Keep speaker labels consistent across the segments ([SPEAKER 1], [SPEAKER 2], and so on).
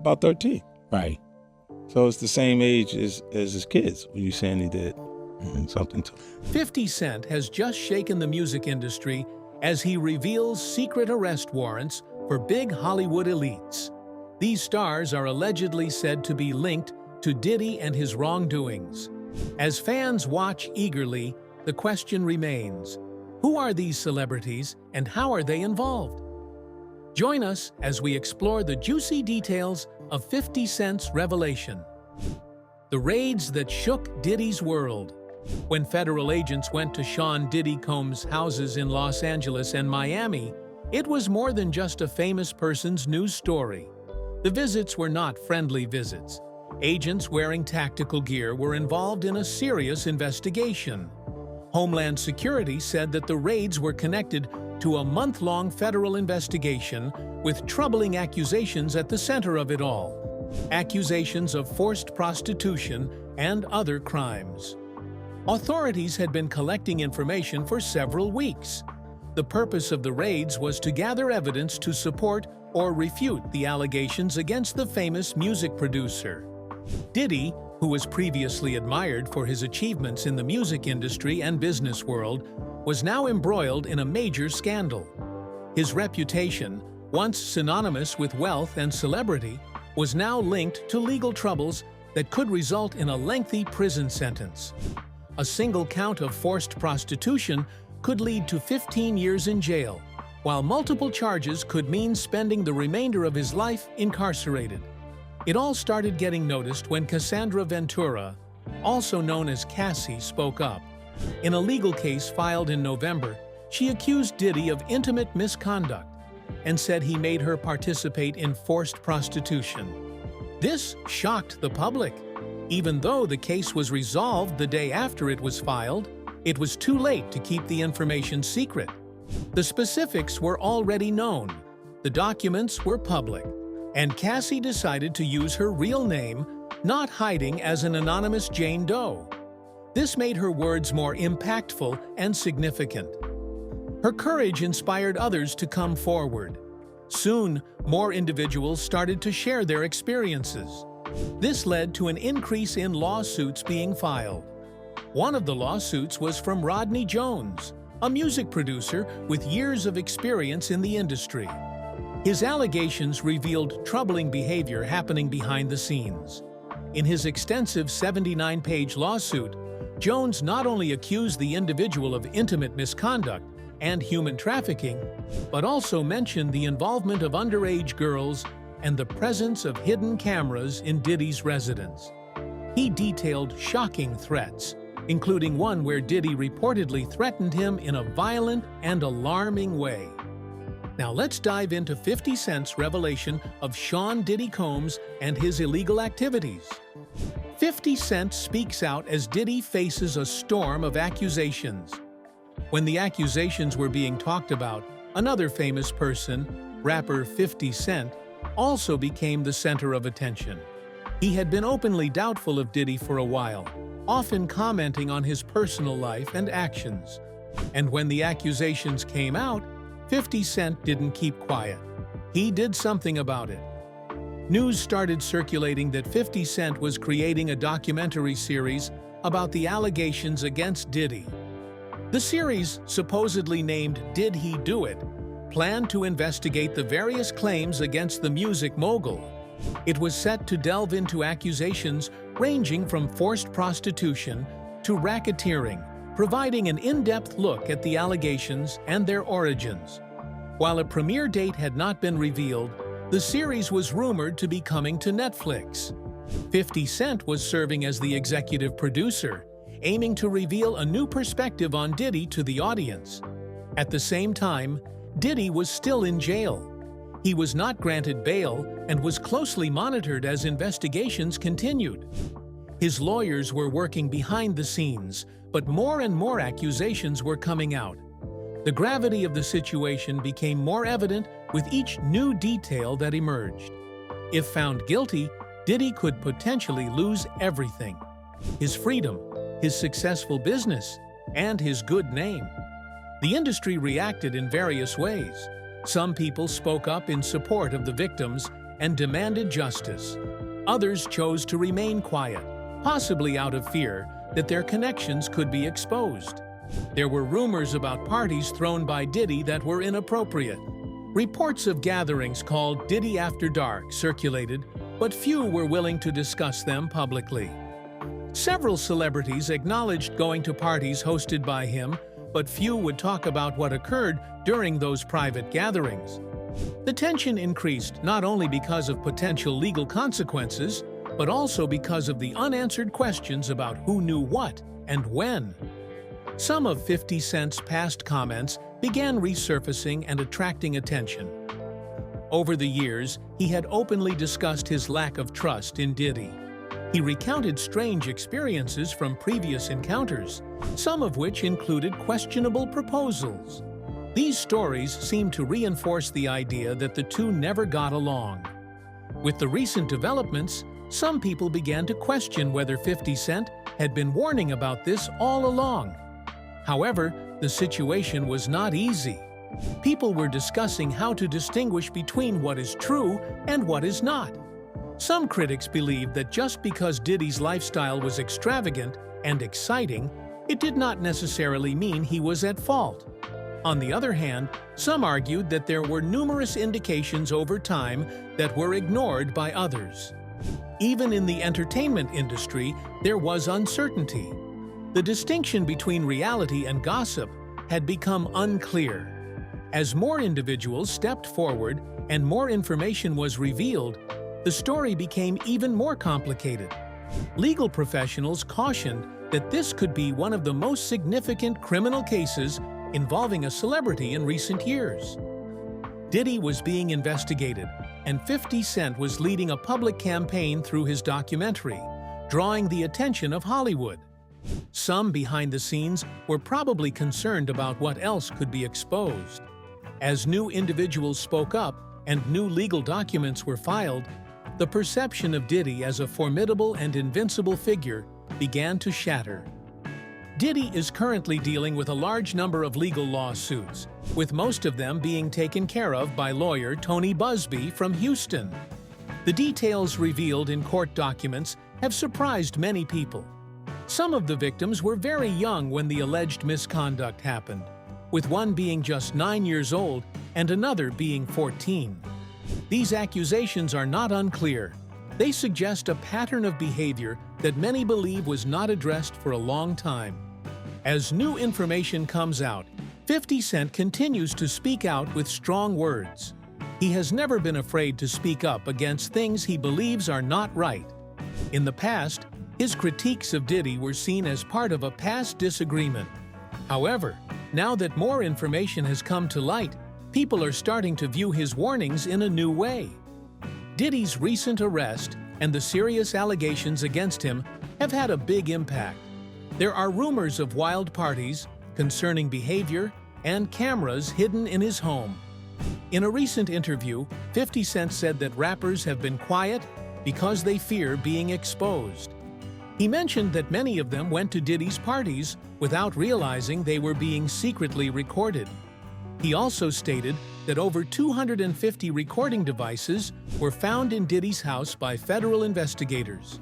[SPEAKER 1] about 13.
[SPEAKER 2] Right.
[SPEAKER 1] So it's the same age as his kids when you saying he did something to
[SPEAKER 3] 50 Cent has just shaken the music industry as he reveals secret arrest warrants for big Hollywood elites. These stars are allegedly said to be linked to Diddy and his wrongdoings. As fans watch eagerly, the question remains, who are these celebrities and how are they involved? Join us as we explore the juicy details of 50 Cent's revelation. The raids that shook Diddy's world. When federal agents went to Sean Diddy Combs' houses in Los Angeles and Miami, it was more than just a famous person's news story. The visits were not friendly visits. Agents wearing tactical gear were involved in a serious investigation. Homeland Security said that the raids were connected to a month-long federal investigation with troubling accusations at the center of it all. Accusations of forced prostitution and other crimes. Authorities had been collecting information for several weeks. The purpose of the raids was to gather evidence to support or refute the allegations against the famous music producer. Diddy, who was previously admired for his achievements in the music industry and business world, was now embroiled in a major scandal. His reputation, once synonymous with wealth and celebrity, was now linked to legal troubles that could result in a lengthy prison sentence. A single count of forced prostitution could lead to 15 years in jail, while multiple charges could mean spending the remainder of his life incarcerated. It all started getting noticed when Cassandra Ventura, also known as Cassie, spoke up. In a legal case filed in November, she accused Diddy of intimate misconduct and said he made her participate in forced prostitution. This shocked the public. Even though the case was resolved the day after it was filed, it was too late to keep the information secret. The specifics were already known. The documents were public, and Cassie decided to use her real name, not hiding as an anonymous Jane Doe. This made her words more impactful and significant. Her courage inspired others to come forward. Soon, more individuals started to share their experiences. This led to an increase in lawsuits being filed. One of the lawsuits was from Rodney Jones, a music producer with years of experience in the industry. His allegations revealed troubling behavior happening behind the scenes. In his extensive 79-page lawsuit, Jones not only accused the individual of intimate misconduct and human trafficking, but also mentioned the involvement of underage girls and the presence of hidden cameras in Diddy's residence. He detailed shocking threats, including one where Diddy reportedly threatened him in a violent and alarming way. Now let's dive into 50 Cent's revelation of Sean Diddy Combs and his illegal activities. 50 Cent speaks out as Diddy faces a storm of accusations. When the accusations were being talked about, another famous person, rapper 50 Cent, also became the center of attention. He had been openly doubtful of Diddy for a while, often commenting on his personal life and actions. And when the accusations came out, 50 Cent didn't keep quiet. He did something about it. News started circulating that 50 Cent was creating a documentary series about the allegations against Diddy. The series, supposedly named Did He Do It?, planned to investigate the various claims against the music mogul. It was set to delve into accusations ranging from forced prostitution to racketeering, providing an in-depth look at the allegations and their origins. While a premiere date had not been revealed, the series was rumored to be coming to Netflix. 50 Cent was serving as the executive producer, aiming to reveal a new perspective on Diddy to the audience. At the same time, Diddy was still in jail. He was not granted bail and was closely monitored as investigations continued. His lawyers were working behind the scenes, but more and more accusations were coming out. The gravity of the situation became more evident with each new detail that emerged. If found guilty, Diddy could potentially lose everything: his freedom, his successful business, and his good name. The industry reacted in various ways. Some people spoke up in support of the victims, and demanded justice. Others chose to remain quiet, possibly out of fear that their connections could be exposed. There were rumors about parties thrown by Diddy that were inappropriate. Reports of gatherings called Diddy After Dark circulated, but few were willing to discuss them publicly. Several celebrities acknowledged going to parties hosted by him, but few would talk about what occurred during those private gatherings. The tension increased not only because of potential legal consequences, but also because of the unanswered questions about who knew what and when. Some of 50 Cent's past comments began resurfacing and attracting attention. Over the years, he had openly discussed his lack of trust in Diddy. He recounted strange experiences from previous encounters, some of which included questionable proposals. These stories seemed to reinforce the idea that the two never got along. With the recent developments, some people began to question whether 50 Cent had been warning about this all along. However, the situation was not easy. People were discussing how to distinguish between what is true and what is not. Some critics believed that just because Diddy's lifestyle was extravagant and exciting, it did not necessarily mean he was at fault. On the other hand, some argued that there were numerous indications over time that were ignored by others. Even in the entertainment industry, there was uncertainty. The distinction between reality and gossip had become unclear. As more individuals stepped forward and more information was revealed, the story became even more complicated. Legal professionals cautioned that this could be one of the most significant criminal cases involving a celebrity in recent years. Diddy was being investigated, and 50 Cent was leading a public campaign through his documentary, drawing the attention of Hollywood. Some behind the scenes were probably concerned about what else could be exposed. As new individuals spoke up and new legal documents were filed, the perception of Diddy as a formidable and invincible figure began to shatter. Diddy is currently dealing with a large number of legal lawsuits, with most of them being taken care of by lawyer Tony Busby from Houston. The details revealed in court documents have surprised many people. Some of the victims were very young when the alleged misconduct happened, with one being just 9 years old and another being 14. These accusations are not unclear. They suggest a pattern of behavior that many believe was not addressed for a long time. As new information comes out, 50 Cent continues to speak out with strong words. He has never been afraid to speak up against things he believes are not right. In the past, his critiques of Diddy were seen as part of a past disagreement. However, now that more information has come to light, people are starting to view his warnings in a new way. Diddy's recent arrest and the serious allegations against him have had a big impact. There are rumors of wild parties, concerning behavior, and cameras hidden in his home. In a recent interview, 50 Cent said that rappers have been quiet because they fear being exposed. He mentioned that many of them went to Diddy's parties without realizing they were being secretly recorded. He also stated that over 250 recording devices were found in Diddy's house by federal investigators.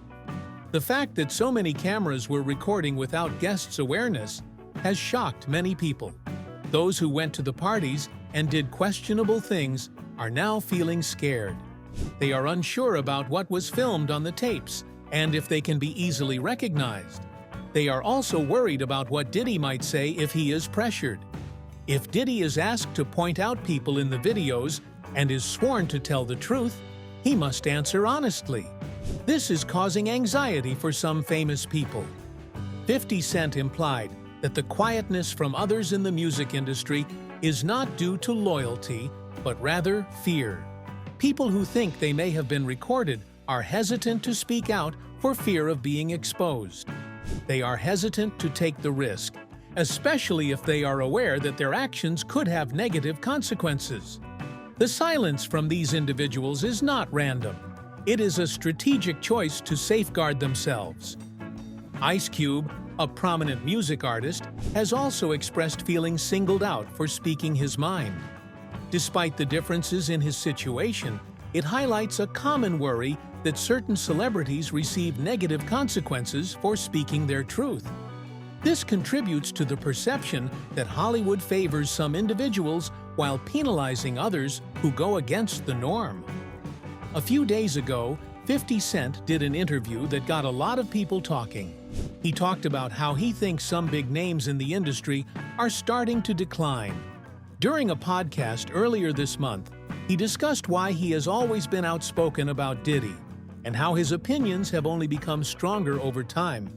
[SPEAKER 3] The fact that so many cameras were recording without guests' awareness has shocked many people. Those who went to the parties and did questionable things are now feeling scared. They are unsure about what was filmed on the tapes and if they can be easily recognized. They are also worried about what Diddy might say if he is pressured. If Diddy is asked to point out people in the videos and is sworn to tell the truth, he must answer honestly. This is causing anxiety for some famous people. 50 Cent implied that the quietness from others in the music industry is not due to loyalty, but rather fear. People who think they may have been recorded are hesitant to speak out for fear of being exposed. They are hesitant to take the risk, especially if they are aware that their actions could have negative consequences. The silence from these individuals is not random. It is a strategic choice to safeguard themselves. Ice Cube, a prominent music artist, has also expressed feeling singled out for speaking his mind. Despite the differences in his situation, it highlights a common worry that certain celebrities receive negative consequences for speaking their truth. This contributes to the perception that Hollywood favors some individuals while penalizing others who go against the norm. A few days ago, 50 Cent did an interview that got a lot of people talking. He talked about how he thinks some big names in the industry are starting to decline. During a podcast earlier this month, he discussed why he has always been outspoken about Diddy and how his opinions have only become stronger over time.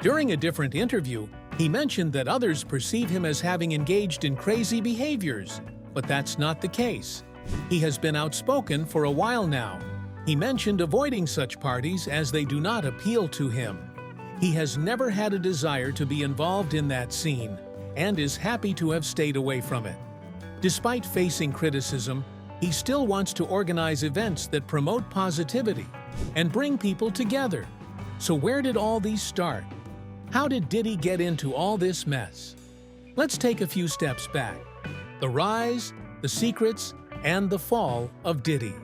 [SPEAKER 3] During a different interview, he mentioned that others perceive him as having engaged in crazy behaviors, but that's not the case. He has been outspoken for a while now. He mentioned avoiding such parties as they do not appeal to him. He has never had a desire to be involved in that scene and is happy to have stayed away from it. Despite facing criticism, he still wants to organize events that promote positivity and bring people together. So where did all these start? How did Diddy get into all this mess? Let's take a few steps back. The rise, the secrets, and the fall of Diddy.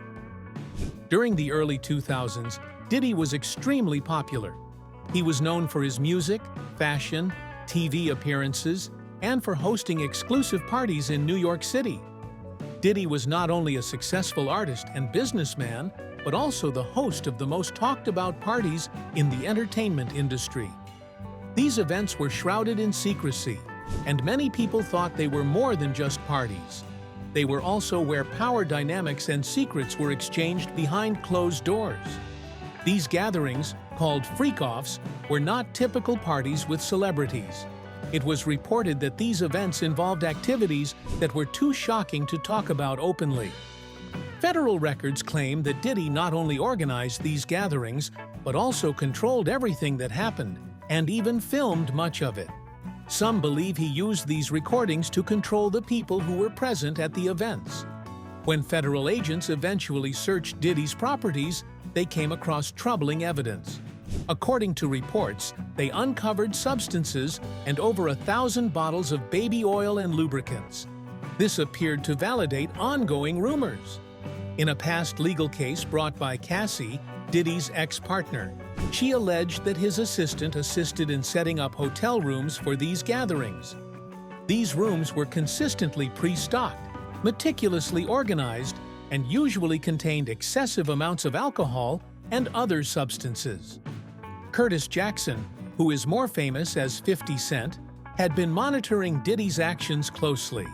[SPEAKER 3] During the early 2000s, Diddy was extremely popular. He was known for his music, fashion, TV appearances, and for hosting exclusive parties in New York City. Diddy was not only a successful artist and businessman, but also the host of the most talked-about parties in the entertainment industry. These events were shrouded in secrecy, and many people thought they were more than just parties. They were also where power dynamics and secrets were exchanged behind closed doors. These gatherings, called freak-offs, were not typical parties with celebrities. It was reported that these events involved activities that were too shocking to talk about openly. Federal records claim that Diddy not only organized these gatherings, but also controlled everything that happened, and even filmed much of it. Some believe he used these recordings to control the people who were present at the events. When federal agents eventually searched Diddy's properties, they came across troubling evidence. According to reports, they uncovered substances and over 1,000 bottles of baby oil and lubricants. This appeared to validate ongoing rumors. In a past legal case brought by Cassie, Diddy's ex-partner, she alleged that his assistant assisted in setting up hotel rooms for these gatherings. These rooms were consistently pre-stocked, meticulously organized, and usually contained excessive amounts of alcohol and other substances. Curtis Jackson, who is more famous as 50 Cent, had been monitoring Diddy's actions closely.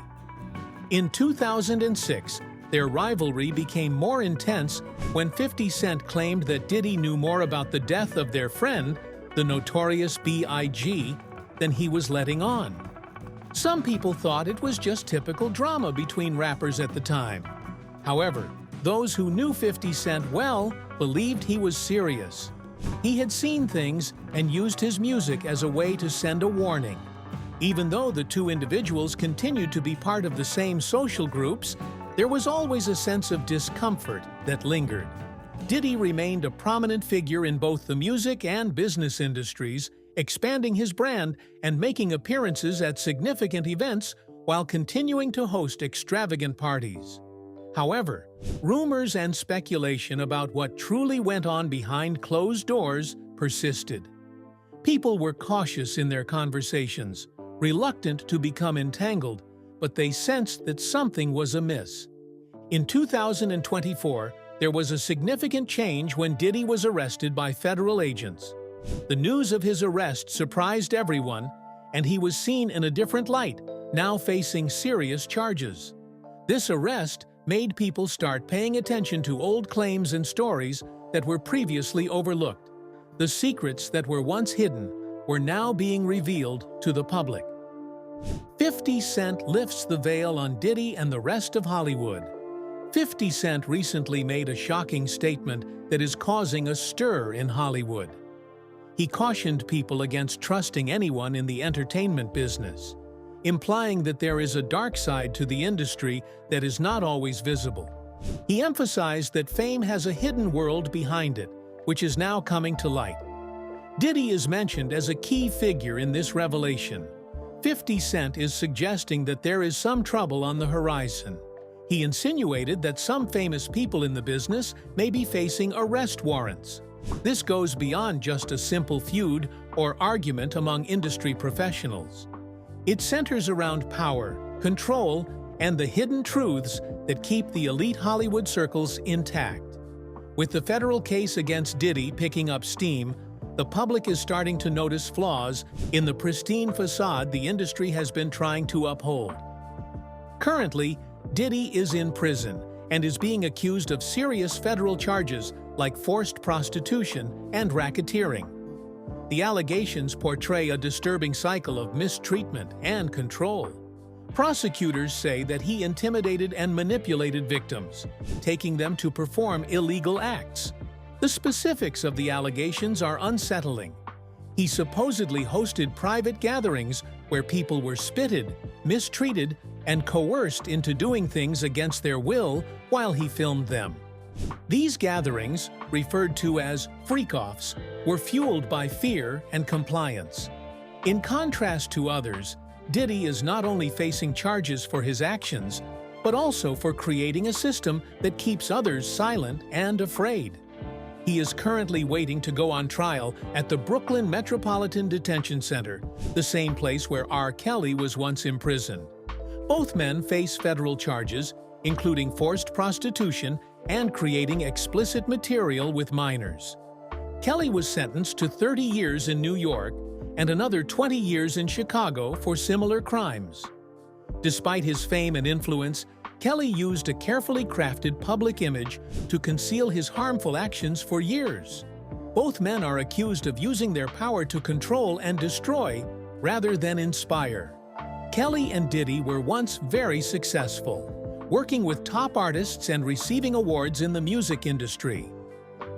[SPEAKER 3] In 2006, their rivalry became more intense when 50 Cent claimed that Diddy knew more about the death of their friend, the notorious B.I.G., than he was letting on. Some people thought it was just typical drama between rappers at the time. However, those who knew 50 Cent well believed he was serious. He had seen things and used his music as a way to send a warning. Even though the two individuals continued to be part of the same social groups, there was always a sense of discomfort that lingered. Diddy remained a prominent figure in both the music and business industries, expanding his brand and making appearances at significant events while continuing to host extravagant parties. However, rumors and speculation about what truly went on behind closed doors persisted. People were cautious in their conversations, reluctant to become entangled, but they sensed that something was amiss. In 2024, there was a significant change when Diddy was arrested by federal agents. The news of his arrest surprised everyone, and he was seen in a different light, now facing serious charges. This arrest made people start paying attention to old claims and stories that were previously overlooked. The secrets that were once hidden were now being revealed to the public. 50 Cent lifts the veil on Diddy and the rest of Hollywood. 50 Cent recently made a shocking statement that is causing a stir in Hollywood. He cautioned people against trusting anyone in the entertainment business, implying that there is a dark side to the industry that is not always visible. He emphasized that fame has a hidden world behind it, which is now coming to light. Diddy is mentioned as a key figure in this revelation. 50 Cent is suggesting that there is some trouble on the horizon. He insinuated that some famous people in the business may be facing arrest warrants. This goes beyond just a simple feud or argument among industry professionals. It centers around power, control, and the hidden truths that keep the elite Hollywood circles intact. With the federal case against Diddy picking up steam, the public is starting to notice flaws in the pristine facade the industry has been trying to uphold. Currently, Diddy is in prison and is being accused of serious federal charges like forced prostitution and racketeering. The allegations portray a disturbing cycle of mistreatment and control. Prosecutors say that he intimidated and manipulated victims, taking them to perform illegal acts. The specifics of the allegations are unsettling. He supposedly hosted private gatherings where people were spitted, mistreated, and coerced into doing things against their will while he filmed them. These gatherings, referred to as freak-offs, were fueled by fear and compliance. In contrast to others, Diddy is not only facing charges for his actions, but also for creating a system that keeps others silent and afraid. He is currently waiting to go on trial at the Brooklyn Metropolitan Detention Center, the same place where R. Kelly was once imprisoned. Both men face federal charges, including forced prostitution and creating explicit material with minors. Kelly was sentenced to 30 years in New York and another 20 years in Chicago for similar crimes. Despite his fame and influence, Kelly used a carefully crafted public image to conceal his harmful actions for years. Both men are accused of using their power to control and destroy rather than inspire. Kelly and Diddy were once very successful, working with top artists and receiving awards in the music industry.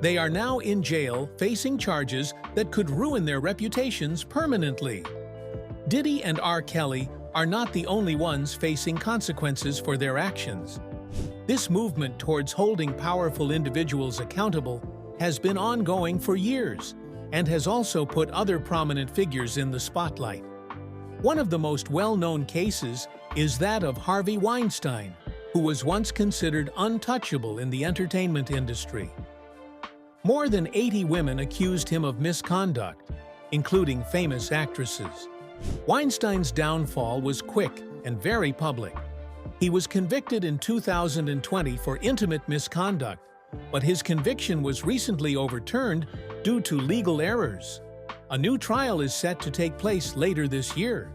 [SPEAKER 3] They are now in jail facing charges that could ruin their reputations permanently. Diddy and R. Kelly are not the only ones facing consequences for their actions. This movement towards holding powerful individuals accountable has been ongoing for years and has also put other prominent figures in the spotlight. One of the most well-known cases is that of Harvey Weinstein, who was once considered untouchable in the entertainment industry. More than 80 women accused him of misconduct, including famous actresses. Weinstein's downfall was quick and very public. He was convicted in 2020 for intimate misconduct, but his conviction was recently overturned due to legal errors. A new trial is set to take place later this year.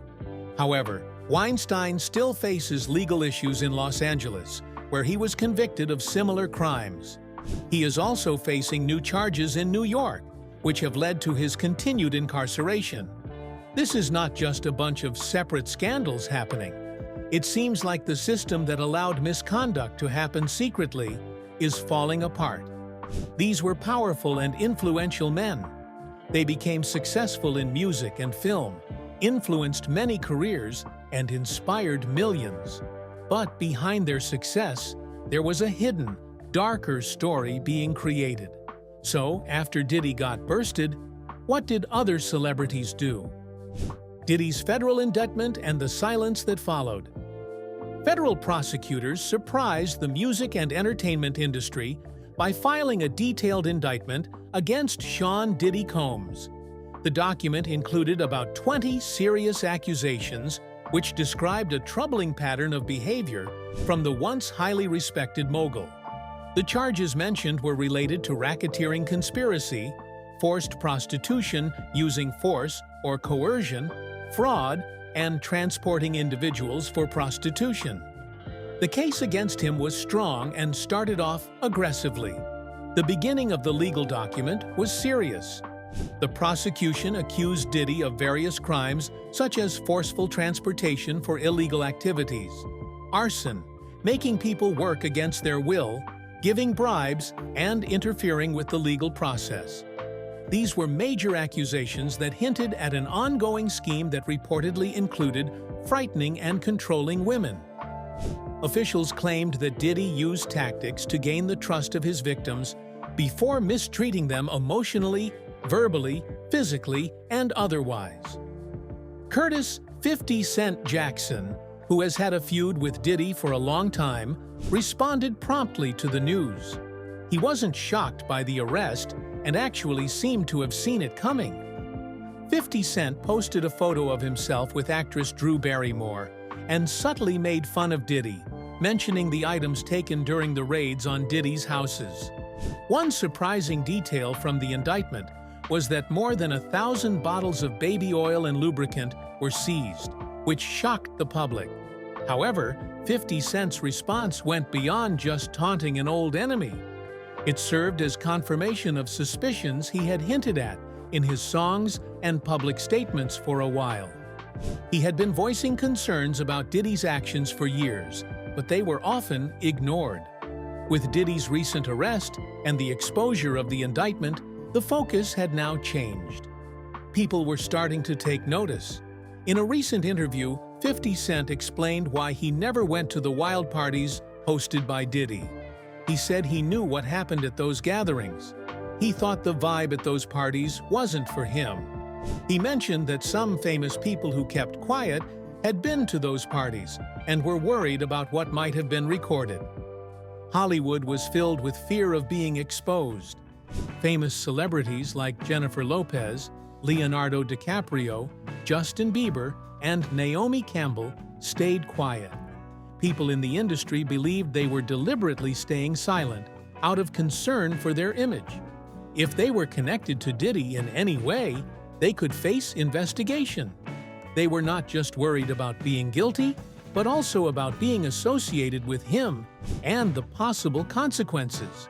[SPEAKER 3] However, Weinstein still faces legal issues in Los Angeles, where he was convicted of similar crimes. He is also facing new charges in New York, which have led to his continued incarceration. This is not just a bunch of separate scandals happening. It seems like the system that allowed misconduct to happen secretly is falling apart. These were powerful and influential men. They became successful in music and film, influenced many careers, and inspired millions. But behind their success, there was a hidden, darker story being created. So, after Diddy got bursted, what did other celebrities do? Diddy's federal indictment and the silence that followed. Federal prosecutors surprised the music and entertainment industry by filing a detailed indictment against Sean Diddy Combs. The document included about 20 serious accusations, which described a troubling pattern of behavior from the once highly respected mogul. The charges mentioned were related to racketeering conspiracy, forced prostitution using force or coercion, fraud, and transporting individuals for prostitution. The case against him was strong and started off aggressively. The beginning of the legal document was serious. The prosecution accused Diddy of various crimes such as forceful transportation for illegal activities, arson, making people work against their will, giving bribes, and interfering with the legal process. These were major accusations that hinted at an ongoing scheme that reportedly included frightening and controlling women. Officials claimed that Diddy used tactics to gain the trust of his victims before mistreating them emotionally, verbally, physically, and otherwise. Curtis "50 Cent" Jackson, who has had a feud with Diddy for a long time, responded promptly to the news. He wasn't shocked by the arrest and actually seemed to have seen it coming. 50 Cent posted a photo of himself with actress Drew Barrymore and subtly made fun of Diddy, mentioning the items taken during the raids on Diddy's houses. One surprising detail from the indictment was that more than 1,000 bottles of baby oil and lubricant were seized, which shocked the public. However, 50 Cent's response went beyond just taunting an old enemy. It served as confirmation of suspicions he had hinted at in his songs and public statements for a while. He had been voicing concerns about Diddy's actions for years, but they were often ignored. With Diddy's recent arrest and the exposure of the indictment, the focus had now changed. People were starting to take notice. In a recent interview, 50 Cent explained why he never went to the wild parties hosted by Diddy. He said he knew what happened at those gatherings. He thought the vibe at those parties wasn't for him. He mentioned that some famous people who kept quiet had been to those parties and were worried about what might have been recorded. Hollywood was filled with fear of being exposed. Famous celebrities like Jennifer Lopez, Leonardo DiCaprio, Justin Bieber, and Naomi Campbell stayed quiet. People in the industry believed they were deliberately staying silent out of concern for their image. If they were connected to Diddy in any way, they could face investigation. They were not just worried about being guilty, but also about being associated with him and the possible consequences.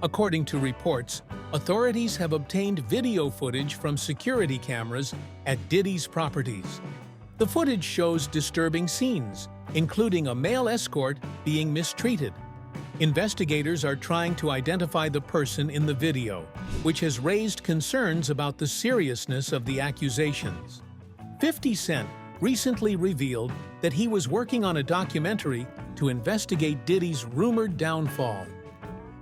[SPEAKER 3] According to reports, authorities have obtained video footage from security cameras at Diddy's properties. The footage shows disturbing scenes, including a male escort being mistreated. Investigators are trying to identify the person in the video, which has raised concerns about the seriousness of the accusations. 50 Cent recently revealed that he was working on a documentary to investigate Diddy's rumored downfall.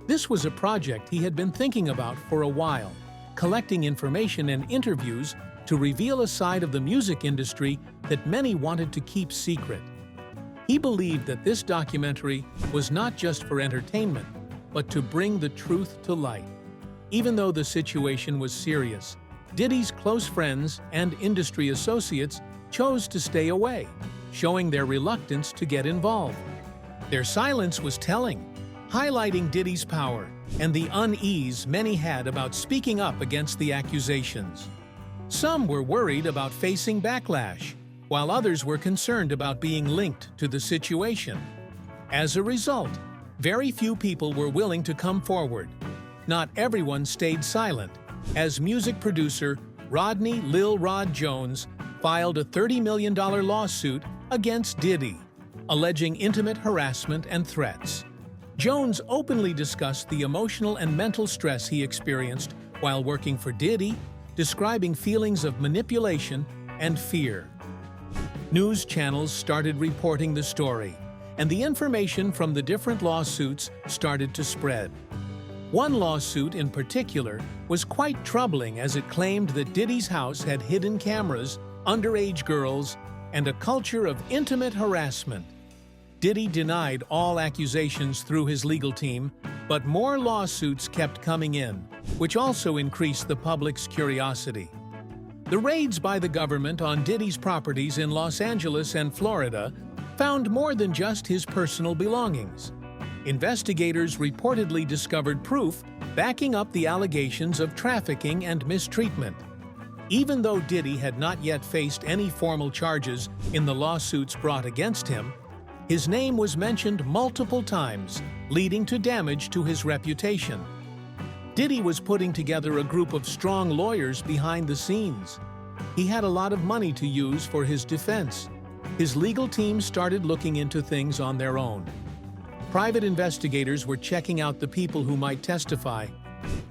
[SPEAKER 3] This was a project he had been thinking about for a while, collecting information and interviews to reveal a side of the music industry that many wanted to keep secret. He believed that this documentary was not just for entertainment, but to bring the truth to light. Even though the situation was serious, Diddy's close friends and industry associates chose to stay away, showing their reluctance to get involved. Their silence was telling, highlighting Diddy's power and the unease many had about speaking up against the accusations. Some were worried about facing backlash, while others were concerned about being linked to the situation. As a result, very few people were willing to come forward. Not everyone stayed silent, as music producer Rodney Lil Rod Jones filed a $30 million lawsuit against Diddy, alleging intimate harassment and threats. Jones openly discussed the emotional and mental stress he experienced while working for Diddy, describing feelings of manipulation and fear. News channels started reporting the story, and the information from the different lawsuits started to spread. One lawsuit in particular was quite troubling, as it claimed that Diddy's house had hidden cameras, underage girls, and a culture of intimate harassment. Diddy denied all accusations through his legal team, but more lawsuits kept coming in, which also increased the public's curiosity. The raids by the government on Diddy's properties in Los Angeles and Florida found more than just his personal belongings. Investigators reportedly discovered proof backing up the allegations of trafficking and mistreatment. Even though Diddy had not yet faced any formal charges in the lawsuits brought against him, his name was mentioned multiple times, leading to damage to his reputation. Diddy was putting together a group of strong lawyers behind the scenes. He had a lot of money to use for his defense. His legal team started looking into things on their own. Private investigators were checking out the people who might testify,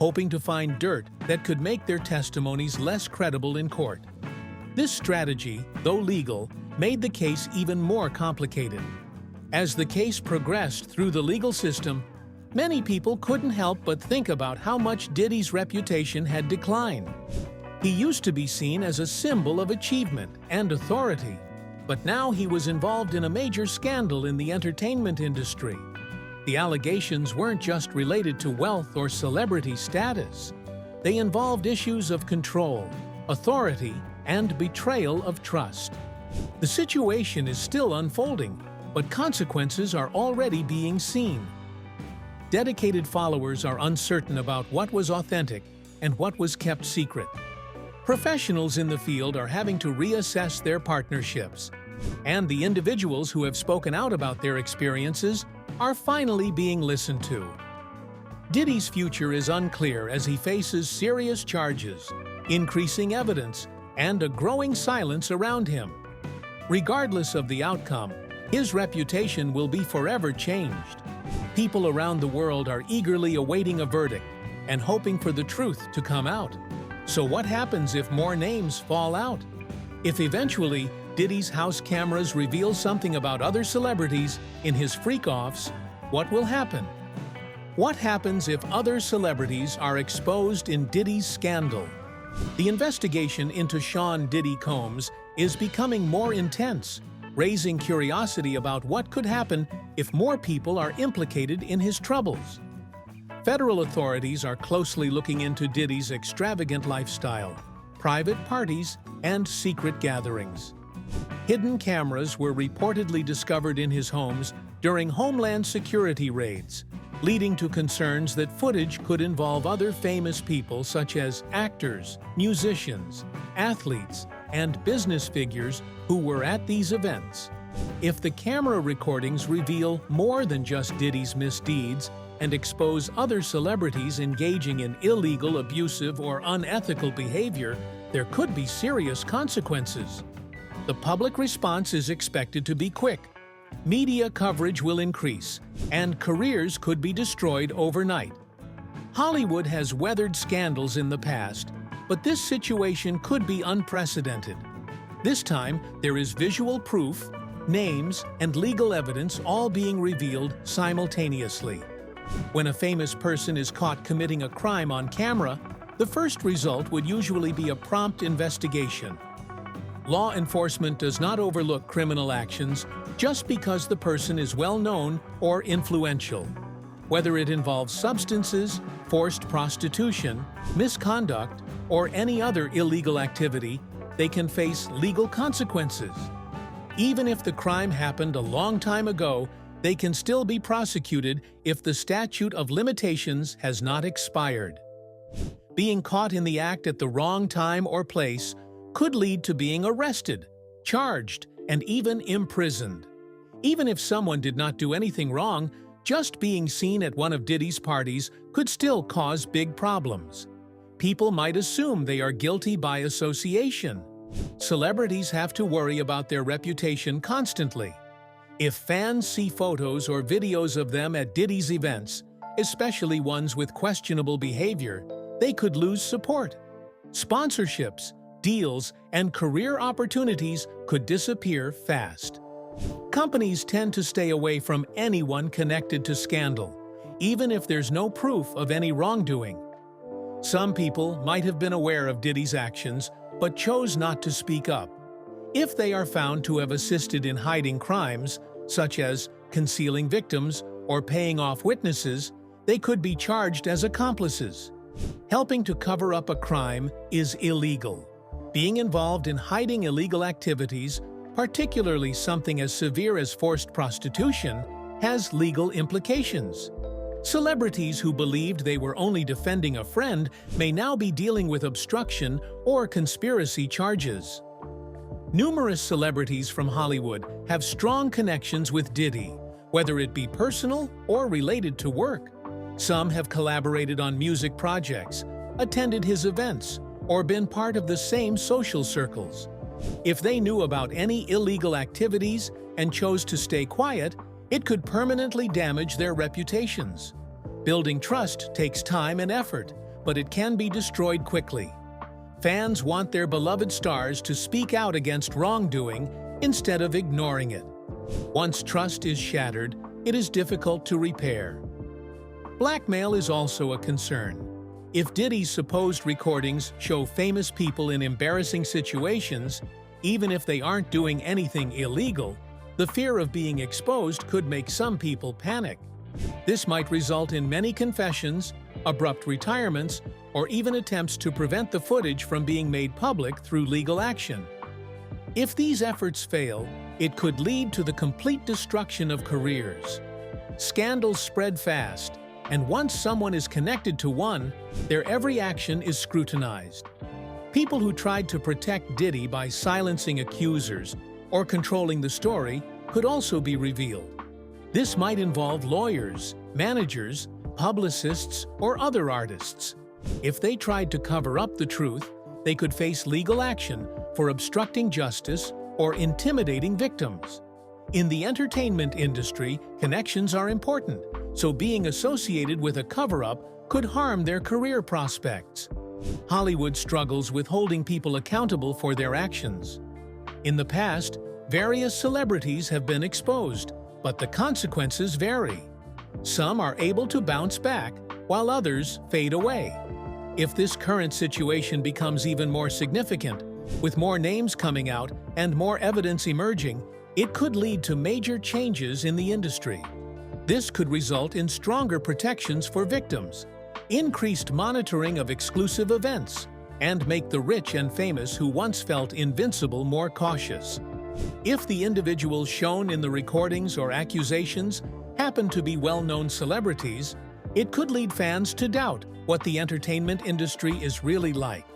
[SPEAKER 3] hoping to find dirt that could make their testimonies less credible in court. This strategy, though legal, made the case even more complicated. As the case progressed through the legal system, many people couldn't help but think about how much Diddy's reputation had declined. He used to be seen as a symbol of achievement and authority. But now he was involved in a major scandal in the entertainment industry. The allegations weren't just related to wealth or celebrity status. They involved issues of control, authority, and betrayal of trust. The situation is still unfolding, but consequences are already being seen. Dedicated followers are uncertain about what was authentic and what was kept secret. Professionals in the field are having to reassess their partnerships, and the individuals who have spoken out about their experiences are finally being listened to. Diddy's future is unclear as he faces serious charges, increasing evidence, and a growing silence around him. Regardless of the outcome, his reputation will be forever changed. People around the world are eagerly awaiting a verdict and hoping for the truth to come out. So what happens if more names fall out? If eventually Diddy's house cameras reveal something about other celebrities in his freak-offs, what will happen? What happens if other celebrities are exposed in Diddy's scandal? The investigation into Sean Diddy Combs is becoming more intense, raising curiosity about what could happen if more people are implicated in his troubles. Federal authorities are closely looking into Diddy's extravagant lifestyle, private parties, and secret gatherings. Hidden cameras were reportedly discovered in his homes during Homeland Security raids, leading to concerns that footage could involve other famous people such as actors, musicians, athletes, and business figures who were at these events. If the camera recordings reveal more than just Diddy's misdeeds and expose other celebrities engaging in illegal, abusive, or unethical behavior, there could be serious consequences. The public response is expected to be quick. Media coverage will increase, and careers could be destroyed overnight. Hollywood has weathered scandals in the past, but this situation could be unprecedented. This time, there is visual proof, names, and legal evidence all being revealed simultaneously. When a famous person is caught committing a crime on camera, the first result would usually be a prompt investigation. Law enforcement does not overlook criminal actions just because the person is well-known or influential. Whether it involves substances, forced prostitution, misconduct, or any other illegal activity, they can face legal consequences. Even if the crime happened a long time ago, they can still be prosecuted if the statute of limitations has not expired. Being caught in the act at the wrong time or place could lead to being arrested, charged, and even imprisoned. Even if someone did not do anything wrong, just being seen at one of Diddy's parties could still cause big problems. People might assume they are guilty by association. Celebrities have to worry about their reputation constantly. If fans see photos or videos of them at Diddy's events, especially ones with questionable behavior, they could lose support. Sponsorships, deals, and career opportunities could disappear fast. Companies tend to stay away from anyone connected to scandal, even if there's no proof of any wrongdoing. Some people might have been aware of Diddy's actions, but chose not to speak up. If they are found to have assisted in hiding crimes, such as concealing victims or paying off witnesses, they could be charged as accomplices. Helping to cover up a crime is illegal. Being involved in hiding illegal activities, particularly something as severe as forced prostitution, has legal implications. Celebrities who believed they were only defending a friend may now be dealing with obstruction or conspiracy charges. Numerous celebrities from Hollywood have strong connections with Diddy, whether it be personal or related to work. Some have collaborated on music projects, attended his events, or been part of the same social circles. If they knew about any illegal activities and chose to stay quiet, it could permanently damage their reputations. Building trust takes time and effort, but it can be destroyed quickly. Fans want their beloved stars to speak out against wrongdoing instead of ignoring it. Once trust is shattered, it is difficult to repair. Blackmail is also a concern. If Diddy's supposed recordings show famous people in embarrassing situations, Even if they aren't doing anything illegal, the fear of being exposed could make some people panic. This might result in many confessions, abrupt retirements, or even attempts to prevent the footage from being made public through legal action. If these efforts fail, it could lead to the complete destruction of careers. Scandals spread fast, and once someone is connected to one, their every action is scrutinized. People who tried to protect Diddy by silencing accusers or controlling the story could also be revealed. This might involve lawyers, managers, publicists, or other artists. If they tried to cover up the truth, they could face legal action for obstructing justice or intimidating victims. In the entertainment industry, connections are important, so being associated with a cover-up could harm their career prospects. Hollywood struggles with holding people accountable for their actions. In the past, various celebrities have been exposed, but the consequences vary. Some are able to bounce back, while others fade away. If this current situation becomes even more significant, with more names coming out and more evidence emerging, it could lead to major changes in the industry. This could result in stronger protections for victims, increased monitoring of exclusive events, and make the rich and famous who once felt invincible more cautious. If the individuals shown in the recordings or accusations happen to be well-known celebrities, it could lead fans to doubt what the entertainment industry is really like.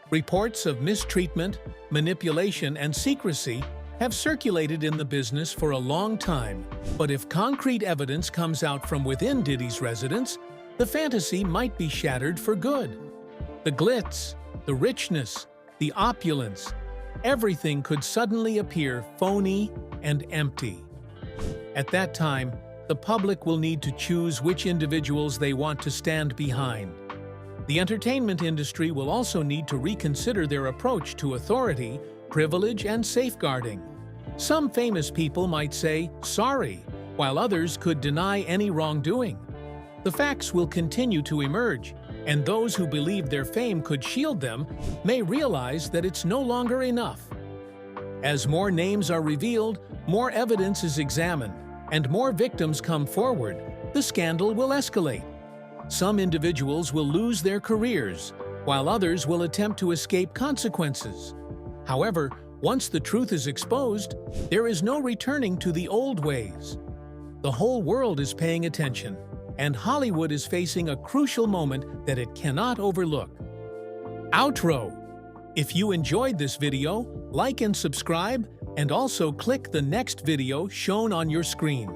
[SPEAKER 3] Reports of mistreatment, manipulation, and secrecy have circulated in the business for a long time, but if concrete evidence comes out from within Diddy's residence, the fantasy might be shattered for good. The glitz, the richness, the opulence, everything could suddenly appear phony and empty. At that time, the public will need to choose which individuals they want to stand behind. The entertainment industry will also need to reconsider their approach to authority, privilege, and safeguarding. Some famous people might say, "sorry," while others could deny any wrongdoing. The facts will continue to emerge, and those who believe their fame could shield them may realize that it's no longer enough. As more names are revealed, more evidence is examined, and more victims come forward, the scandal will escalate. Some individuals will lose their careers, while others will attempt to escape consequences. However, once the truth is exposed, there is no returning to the old ways. The whole world is paying attention, and Hollywood is facing a crucial moment that it cannot overlook. Outro. If you enjoyed this video, like and subscribe, and also click the next video shown on your screen.